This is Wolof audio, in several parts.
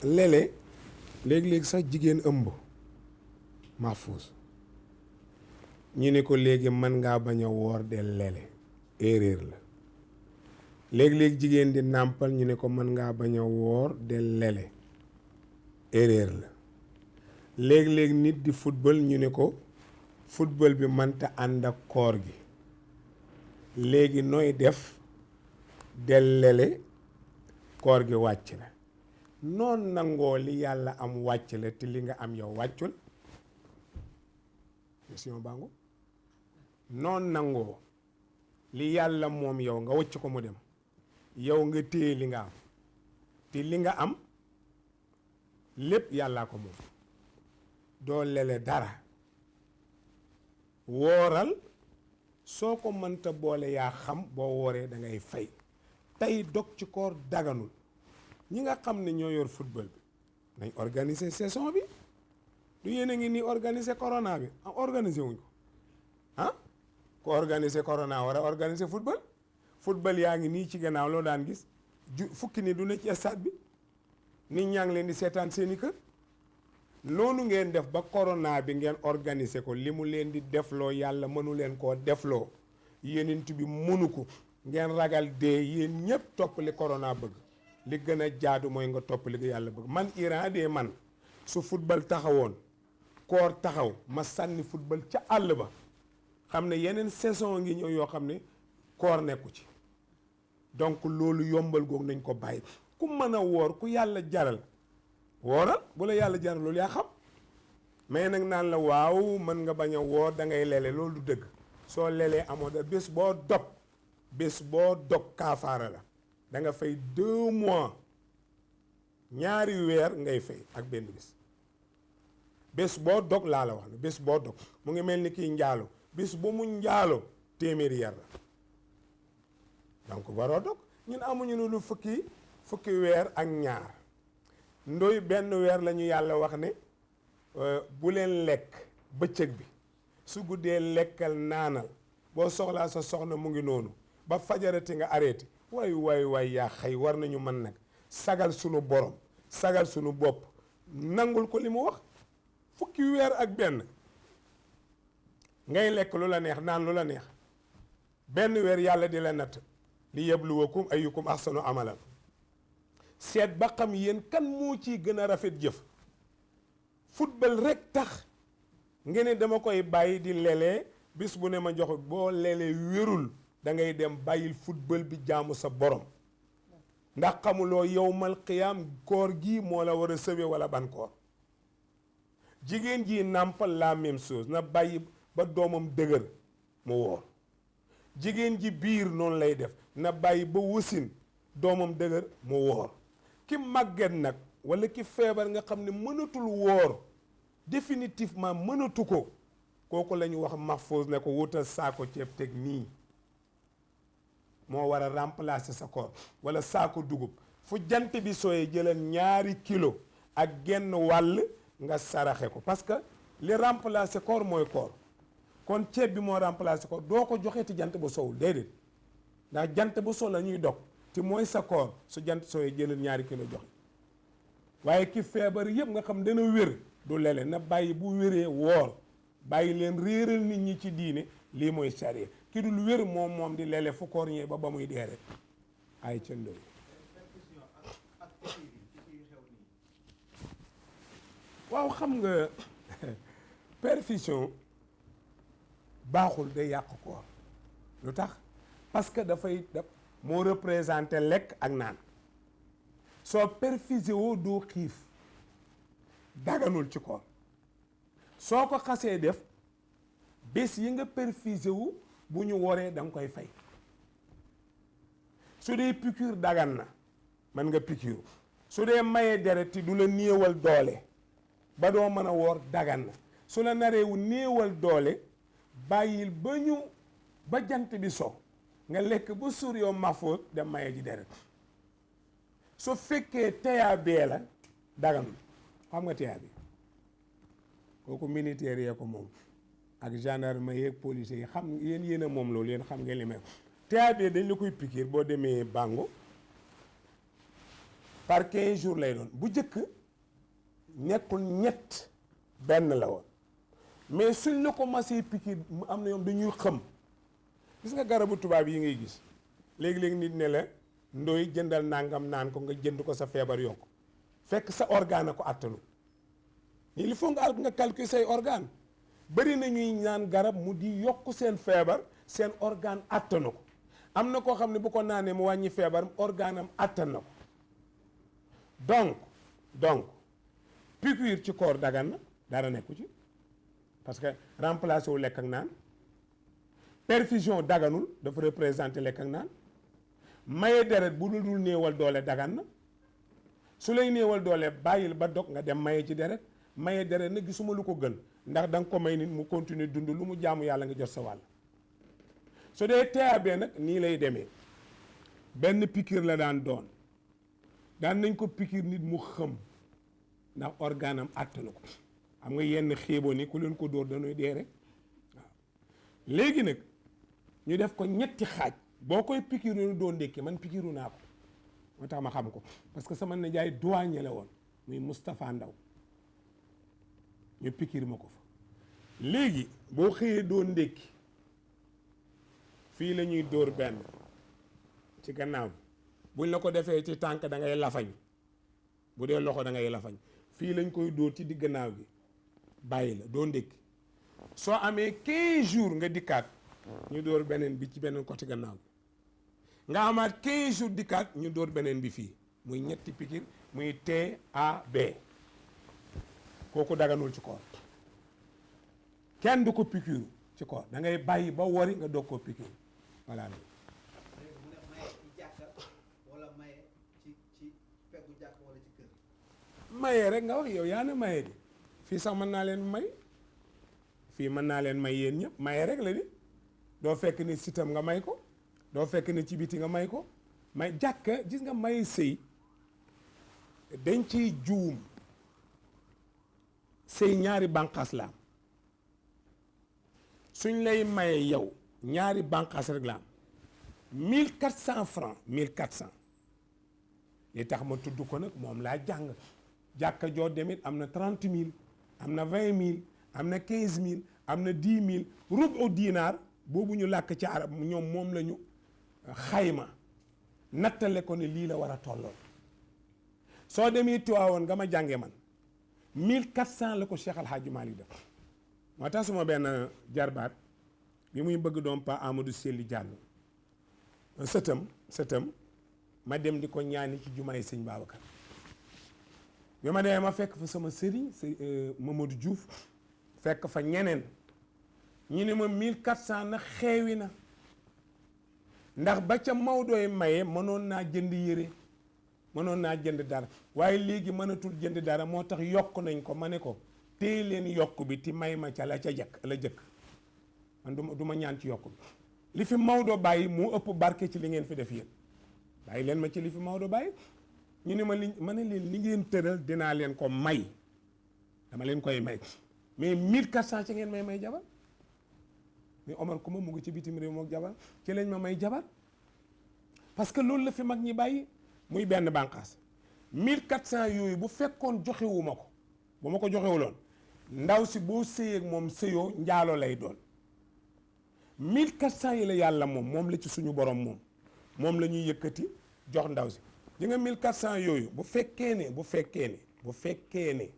léeg-léeg léegi-léegi sax jigéen ëmb Mahfouz ñu ne ko léegi mën ngaa bañ a woor del lele erreur la léegi-léegi jigéen di nàmpal ñu ne ko mën ngaa bañ a woor del lele erreur la léegi-léegi nit di football ñu ne ko football bi mënta ànd ak koor gi léegi nooy def del lele koor gi wàcc la noon nangoo li yàlla am wàcc la te li nga am yow wàccul question bango noon nangoo li yàlla moom yow nga wacc ko mu dem yow nga téye li nga am te li nga am lépp yàllaa ko moom doo lele dara wooral soo ko mënta boole yaa xam boo wooree da ngay fay tey dog ci koor daganul ñi nga xam ne ñoo yor football bi nañ organiser saison bi du yéen a ngi nii organiser corona bi organiser wuñ ko ah ko organiser corona war a organiser football yaa ngi nii ci gannaaw loo daan gis fukki ni du ne ci stade bi nit ñaa ngi leen di seetaan seeni kër noonu ngeen def ba corona bi ngeen organiser ko li mu leen di defloo yàlla mënu leen koo defloo yenent bi mënu ko ngeen ragal dee yéen ñëpp topp li corona bëgg li gën a jaadu mooy nga topp li yàlla bëgg man Iran de man su football taxawoon koor taxaw ma sànni football ca àll ba xam ne yeneen saison ngi ñëw yoo xam ne koor nekku ci donc loolu yombal goog nañ ko bàyyi ku mën a woor ku yàlla jaral wooral bu la yàlla jaral loolu yaa xam mais nag naan la waaw mën nga bañ a woor da ngay lele loolu du dëgg soo lelee amoo da bés boo dog kaafaara la da nga fay 2 mois ñaari weer ngay fay ak benn bés boo dog laa la wax ne bés boo dog mu ngi mel ni kii njaalo bés bu mu njaalo téeméeri yar la donc waroo dog ñun amuñu ne lu fukki weer ak ñaar ndoy benn weer la ñu yàlla wax ne bu leen lekk bëccëg bi su guddee lekkal naanal boo soxlaa sa soxna mu ngi noonu ba fajarati nga arrêté waay yaa xëy war nañu mën nag sagal sunu borom sagal sunu bopp nangul ko li mu wax fukki weer ak benn ngay lekk lu la neex naan lu la neex benn weer yàlla di la natt li yabluwakum ayyukum ahsanu amalan seet ba xam yéen kan moo ciy gën a rafet jëf football rek tax nga ne dama koy bàyyi di lelee bis bu ne ma jox boo lelee wérul da ngay dem bàyyil football bi jaamu sa borom ndax xamuloo yowmal qiyaam koor gi moo la war a sëwe wala ban koor jigéen ji nàmpal la même chose na bàyyi ba doomam dëgër mu woor jigéen ji biir noonu lay def na bàyyi ba wasin doomam dëgër mu woor ki màgget nag wala ki feebar nga xam ne mënatul woor définitivement mënatu ko kooku la ñu wax Mahfouz ne ko wutal saako ceeb teg nii moo war a remplacer sa koor wala saako dugub fu jant bi sooyee jëlal 2 kilo ak genn wàll nga saraxe ko parce que li remplacer koor mooy koor kon ceeb bi moo remplacer koor doo ko joxe ti jant ba sowul déedéet ndax jant ba sow la ñuy dog ti mooy sa koor su jant sooyee jëlal 2 kilo joxe waaye ki feebar yëpp nga xam dana wér du lele na bàyyi bu wéree woor bàyyi leen réeral nit ñi ci diine lii mooy sariya ki dul wér moom di lele fu koor ñëwee ba muy dee rek ay cëndoo waaw xam nga perfusion baaxul day yàq koor lu tax parce que dafay moo représenté lekk ak naan soo perfusé woo doo xiif daganul ci koor soo ko xasee def bés yi nga perfusé wu bu ñu woree da nga koy fay su dee piqûre dagan na mën nga piqûre su dee mayee deret ti du la néewal doole ba doo mën a woor dagan na su la nareewu néewal doole bàyyil ba jant bi so nga lekk ba suur yow Mahfouz dem maye ji deret su fekkee TAB la dagan xam nga TAB kooku militaire yee ko moom ak gendarme yeeg policiers yi xam yéen a moom loolu yéen xam ngeen li may TAB dañ la koy pikiir boo demee Bango par 15 jours lay doon bu njëkk nekkul ñett benn la woon mais suñ la ko masee piqûre mu am na yoon dañuy xëm gis nga garabu tubaab yi ngay gis léegi-léegi nit ne la ndoy jëndal nangam naan ko nga jënd ko sa feebar yokk fekk sa organe a ko attanu il faut nga calculer say organe bëri na ñuy naan garab mu di yokk seen feebar seen organe attanu ko am na koo xam ne bu ko naanee mu wàññi feebar organe am attan na ko donc piqûre ci koor dagan na dara nekku ci parce que remplacé wu lekk ak naan perfusion daganul dafa représenter lekk ak naan maye deret bu dul néewal doole dagan na su lay néewal doole bàyyil ba dog nga dem maye ci deret maye deret nag gisuma lu ko gën ndax da nga ko may nit mu continuer dund lu mu jaamu yàlla nga jot sa wàll su dee TAB nag nii lay demee benn piqûre la daan doon daan nañ ko piqûre nit mu xëm ndax organe am àttanu ko xam nga yenn xiiboo ni ku leen ko dóor dañuy dee rek waaw léegi nag ñu def ko ñetti xaaj boo koy piqûre ñu doon ndékki man piqûre naa ko moo tax ma xam ko parce que sama nijaay douanier la woon muy Moustapha Ndaw ñu piqûre ma ko fa léegi boo xëyee doon ndékki fii la ñuy dóor benn ci gannaaw bi buñ la ko defee ci tànk da ngay lafañ bu dee loxo da ngay lafañ fii lañ koy dóor ci digg gannaaw bi bàyyi la doo ndékki soo amee 15 jours nga dikkaat ñu dóor beneen bi ci beneen côté gannaaw bi nga amaat 15 jours dikkaat ñu dóor beneen bi fii muy ñetti piqûre muy TAB kooku daganul ci koor kenn du ko piqûre ci koor da ngay bàyyi ba wori nga doog koo piqûre voilà. maye rek nga wax yow yaa ne maye di fii sax mën naa leen may fii mën naa leen may yéen ñëpp maye rek la di doo fekk ni sitam nga may ko doo fekk ni ci biti nga may ko may jàkka gis nga may sëy dañ ciy juum sëy ñaari bànqaas la am suñ lay maye yow ñaari bànqaas rek la am 1400 francs 1400 li tax ma tudd ko nag moom laa jàng jàkka joo demit am na 30 000 am na 20 000 am na 15 000 am na 10 000 rubu dinaar boobu ñu làkk ci arab ñoom moom la ñu xayma nattale ko ne lii la war a tolloon soo demee Tiwaawoon nga ma jànge man 1400 la ko Cheikh Al Hadji Malick def moo tax suma benn jarbaat bi muy bëgg doom pa Amadou Selli Diallo sëtam ma dem di ko ñaani ci jumaay sëñ Babacar bi ma demee ma fekk fa sama sëriñ Mamadou Diouf fekk fa ñeneen ñu ne ma 1400 na xeewi na ndax ba ca Maodooy maye mënoon naa jënd yére mënoon naa jënd dara waaye léegi mënatul jënd dara moo tax yokk nañ ko ma ne ko téye leen yokk bi ti may ma ca la ca jëkk man du ma ñaan ci yokk bi li fi Maodo bàyyi moo ëpp barke ci li ngeen fi def yéen bàyyi leen ma ci li fi Maodo bàyyi ñu ne ma ne leen li ngeen tëral dinaa leen ko may dama leen koy may mais 1400 ci ngeen may jabar mais Omar Kuma mu ngi ci bitim réew mook jabar ci lañ ma may jabar parce que loolu la fi mag ñi bàyyi muy benn bànqaas 1400 yooyu bu fekkoon joxewuma ko bu ma ko joxewuloon ndaw si boo sëyeeg moom sëyoo njaalo lay doon 1400 yi la yàlla moom la ci suñu borom moom la ñuy yëkkati jox ndaw si di nga 1400 yooyu bu fekkee ne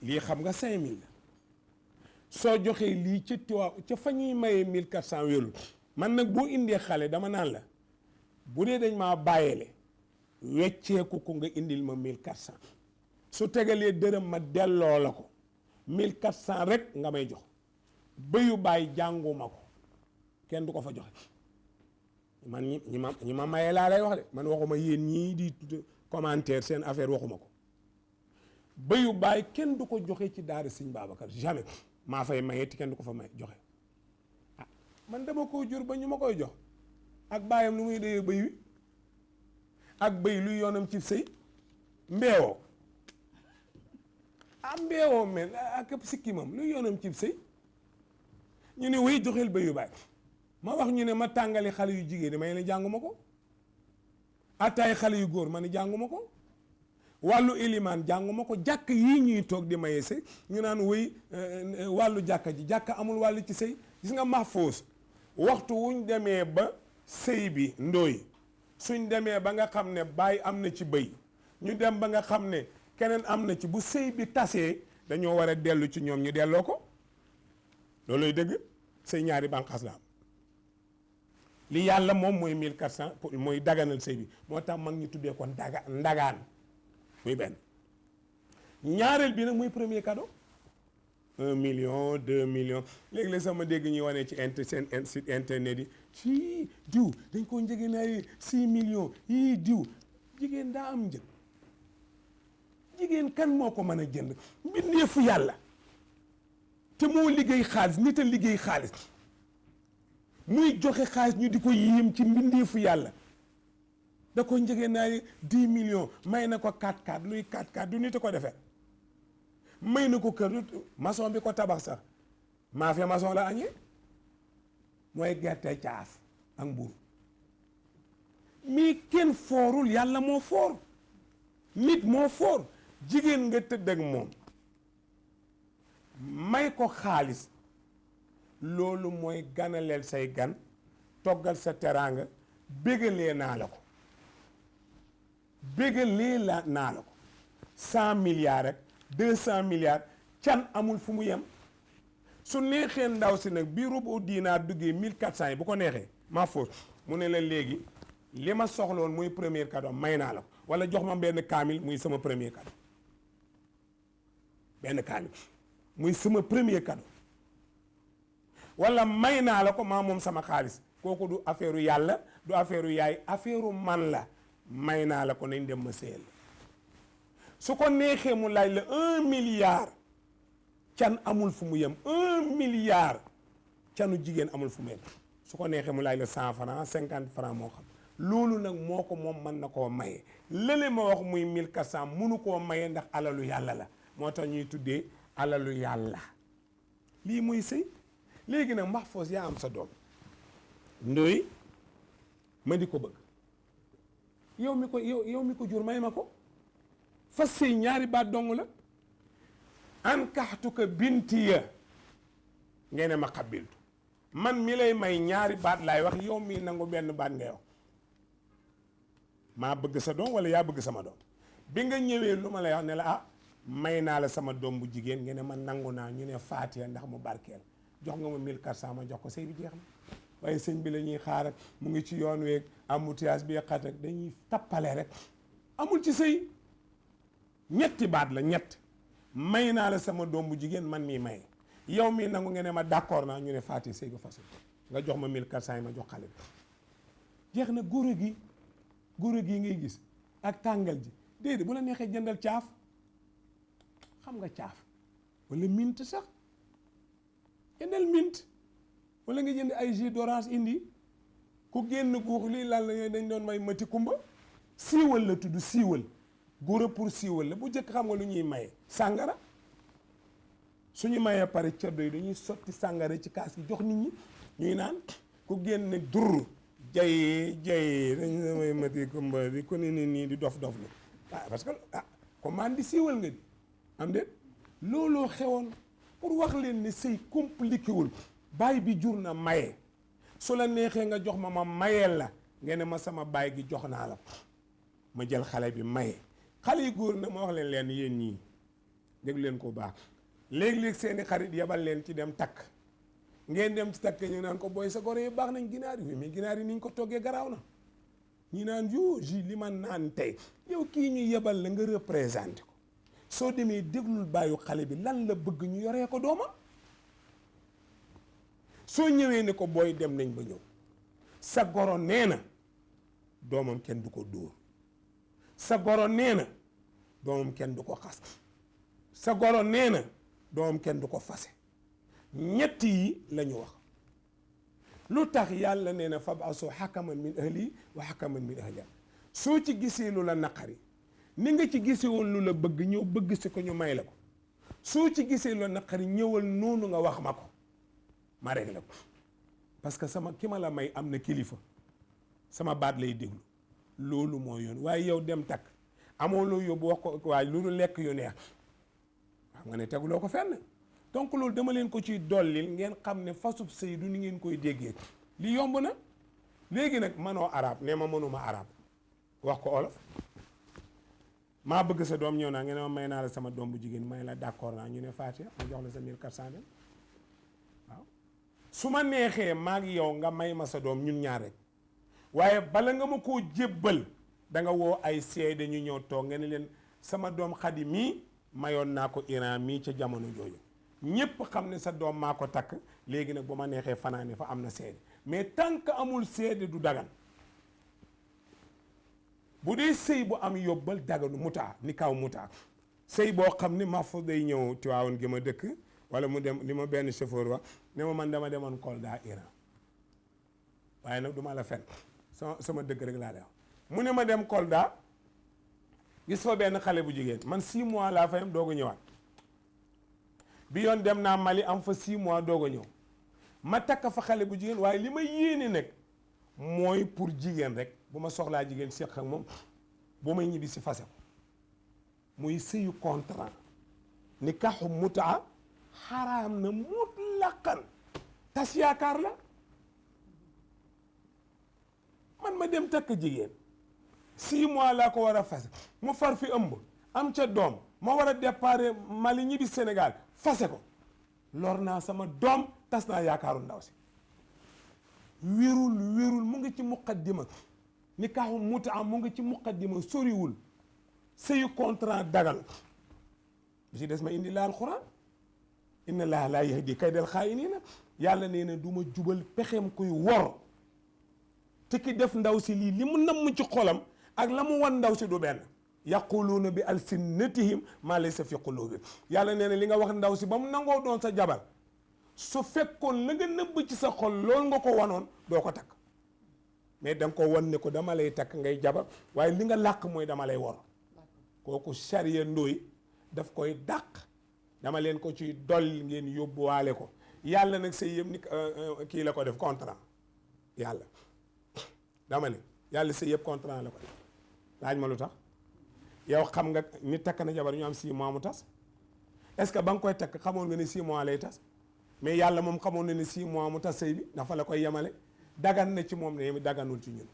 lii xam nga 5000 la soo joxee lii ca Tiwaaw ca fa ñuy mayee 1400 wéelu man nag boo indee xale dama naan la bu dee dañ maa bàyyele wecceeku ko nga indil ma 1400 su tegalee dërëm ma delloo la ko 1400 rek nga may jox bëyu bàyyi jànguma ko kenn du ko fa joxe man ñi ma mayee laa lay wax de man waxuma yéen ñii di commentaire seen affaire waxuma ko bëyu bàyyi kenn du ko joxe ci daara Sëñ Babacar jamais maa fay mayee ti kenn du ko fa may joxe ah man dama ko jur ba ñu ma koy jox ak bàyyam lu muy dee bëy wi ak bëy luy yoonam ci sëy mbeewoo mbeewoo mel ak sikkimam luy yoonam ci sëy ñu ne way joxeel bëyu bàyyi ma wax ñu ne ma tàngali xale yu jigéen ñi may leen jànguma ko attaay xale yu góor ma ne jànguma ko. wàllu ilimaan jànguma ko. jàkk yii ñuy toog di maye sëy ñu naan wëy wàllu jàkka ji jàkka amul wàllu ci sëy. gis nga mahfoos waxtu wuñ demee ba sëy bi ndooy suñ demee ba nga xam ne baay am na ci bëy ñu dem ba nga xam ne keneen am na ci bu sëy bi tasee dañoo war a dellu ci ñoom ñu delloo ko. looloy dëgg sëy ñaari bànqaas la am. li yàlla moom mooy 1400 mooy daganal sëy bi moo tax mag ñu tuddee ko ndagaan muy benn. ñaareel bi nag muy premier cadeau 1 million 2 millions léegi la sama dégg ñuy wane ci seen site internet yi ci diw dañ koo njëgee naa 6 millions yii diw jigéen daa am njëg. jigéen kan moo ko mën a jënd mbindeefu yàlla te moo liggéey xaalis nit a liggéey xaalis muy joxe xaalis ñu di ko yéem ci mbindeefu yàlla da ko njëgee naa 10 millions may na ko 4x4 luy 4x4 du nit a ko defee may na ko kër maçon bi ko tabax sax maafe maçon la añee mooy gerte caaf ak mburu mii kenn foorul yàlla moo foor nit moo foor jigéen nga tëdd ak moom may ko xaalis loolu mooy ganaleel say gan toggal sa teraanga bégalee naa la ko naa la ko 100 milliards rek 200 milliards can amul fu mu yem su neexee ndaw si nag bii rubu diinaar duggee 1400 yi bu ko neexee maa foos mu ne la léegi li ma soxloon muy premier cadeau may naa la ko wala jox ma benn kaamil muy sama premier cadeau benn kaamil muy sama premier cadeau wala may naa la ko maa moom sama xaalis kooku du affaire yàlla du affaire yaay affaire man la may naa la ko nañ dem ma sëyal su ko neexee mu laaj la 1 milliard can amul fu mu yem 1 milliard canu jigéen amul fu mu yem su ko neexee mu laaj la 100 francs 50 francs moo xam loolu nag moo ko moom mën na koo maye lële ma wax muy 1400 munu koo maye ndax alalu yàlla la moo tax ñuy tuddee alalu yàlla lii muy sëy léegi nag Mahfouz yaa am sa doom ndoy ma di ko bëgg yow mi ko jur may ma ko fas sëy ñaari baat dong la ankaxtuka bintiya ngeen ne ma xabiltu man mi lay may ñaari baat laay wax yow mi nangu benn baat ngay wax maa bëgg sa doom wala yaa bëgg sama doom bi nga ñëwee lu ma lay wax ne la may naa la sama doom bu jigéen ngeen ne ma nangu naa ñu ne Faatiha ndax mu barkeel jox nga ma 1400 ma jox ko sëy bi jeex na waaye sëñ bi la ñuy xaar ak mu ngi ci yoon weeg embouteillage bi xat ak dañuy tappale rek amul ci sëy ñetti baat la ñett may naa la sama doom bu jigéen man mii maye yow mii nangu ngeen ne ma d'accord naa ñu ne Faatiha sëy ba façon nga jox ma 1400 yi ma jox xale bi jeex na góor gi ngay gis ak tàngal ji déedéet bu la neexee jëndal caaf xam nga caaf wala mint sax jëndal mint wala nga jënd ay jus d'orange indi ku génn guux lii lan la yooyu dañ doon may mati kumba siiwal la tudd siiwal góor pour siiwal la bu jëkk xam nga lu ñuy maye sàngara suñu mayee pare ceddo yi dañuy sotti sàngara ci kaas gi jox nit ñi ñuy naan ku génn dur jay dañ samay mati kumba di ko nii di dof la parce que commande di siiwal nga di am déet looloo xewoon pour wax leen ne sëy compliqué wul baay bi jur na maye su la neexee nga jox ma mayeel la nga ne ma sama baay gi jox naa la ma jël xale bi maye xale yi góor na ma wax leen yéen ñii déglu leen ko baax léeg-léeg seeni xarit yebal leen ci dem takk ngeen dem ci takk ñu naan ko booy sa gore yi baax nañ ginaar yi mais ginaar yi niñ ko toggee garaaw na ñi naan yo ji li man naan tey yow kii ñu yebal la nga représenté ko soo demee déglul bàyyu xale bi lan la bëgg ñu yoree ko doomam soo ñëwee ne ko booy dem nañ ba ñëw sa goro nee na doomam kenn du ko dóor sa goro nee na doomam kenn du ko xas sa goro nee na doomam kenn du ko fase ñett yi la ñu wax lu tax yàlla nee na fab'asu hakaman min ahli wa hakaman min ahliha soo ci gisee lu la naqari ni nga ci gisee woon lu la bëgg ñëw bëgg si ko ñu may la ko soo ci gisee lu la naqari ñëwal noonu nga wax ma ko ma réglé ko parce que sama ki ma la may am na kilifa sama baat lay déglu loolu moo yoon. waaye yow dem takk amoo loo yóbbu wax ko waaye loolu lekk yu neex xam nga ne teguloo ko fenn. donc loolu dama leen ko ciy dollil ngeen xam ne fasub sëy du ni ngeen koy déggee li yomb na. léegi nag manoo arab ne ma mënuma arab wax ko olof maa bëgg sa doom ñëw naa ngeen ma may naa la sama doom bu jigéen may la d'accord naa ñu ne Fatia ma jox la sa 1400 dem waaw su ma neexee maa ngi yow nga may ma sa doom ñun ñaar rek waaye bala nga ma koo jébbal da nga woo ay seede ñu ñëw toog nga ne leen sama doom Xadi mii mayoon naa ko Iran mii ca jamono jooju ñépp xam ne sa doom maa ko takk léegi nag bu ma neexee fanaane fa am na seede mais tant que amul seede du dagan bu dee sëy bu am yóbbal daganu mutaa ni kaw mutaa sëy boo xam ni Mahfouz day ñëw Tiwaawan gi ma dëkk wala mu dem li ma benn chauffeur wax ne ma man dama demoon Kolda Iran waaye nag du ma la fen sama dëgg rek laa lay wax mu ne ma dem Kolda gis fa benn xale bu jigéen man 6 mois laa fayam doog a ñëwaat bi yoon dem naa Mali am fa 6 mois doog a ñëw ma takk fa xale bu jigéen waaye li ma yéene nag mooy pour jigéen rek bu ma soxlaa jigéen seq ak moom bu may ñibbi si fase ko muy sëyu contrat nikaaxu mutaa xaraam na mutlaqan tas yaakaar la man ma dem takk jigéen 6 mois laa ko war a fase mu far fi ëmb am ca doom ma war a départ Mali ñibbi Sénégal fase ko lor naa sama doom tas naa yaakaaru ndaw si wérul mu ngi ci muqaddima nikaaxu mutaa mu ngi ci muqaddima soriwul sëyu contrat dagal bi ci des ma indi la alquran inna laaha laa yahdi kaydal xaa'iniina yàlla nee na du ma jubal pexeem kuy wor te ki def ndaw si lii li mu namm ci xolam ak la mu wan ndaw si du benn yaquluuna bi alsinatihim maa laysa fi qulubihim yàlla nee na li nga wax ndaw si ba mu nangoo doon sa jabar su fekkoon la nga nëbb ci sa xol loolu nga ko wanoon doo ko takk mais da nga ko wan ne ko dama lay takk ngay jabar waaye li nga làq mooy dama lay wor kooku charia ndóoy daf koy dàq dama leen ko ci dolli ngeen yóbbuwaale ko yàlla nag say yëpp ni kii la ko def contrat yàlla dama ne yàlla say yëpp contrat la ko def laaj ma lu tax yow xam nga ni takk na jabar ñu am 6 mois mu tas est-ce que ba nga koy takk xamoon nga ni 6 mois lay tas mais yàlla moom xamoon na ni 6 mois mu tas sëy bi dafa la koy yemale dagan na ci moom ne daganul ci ñun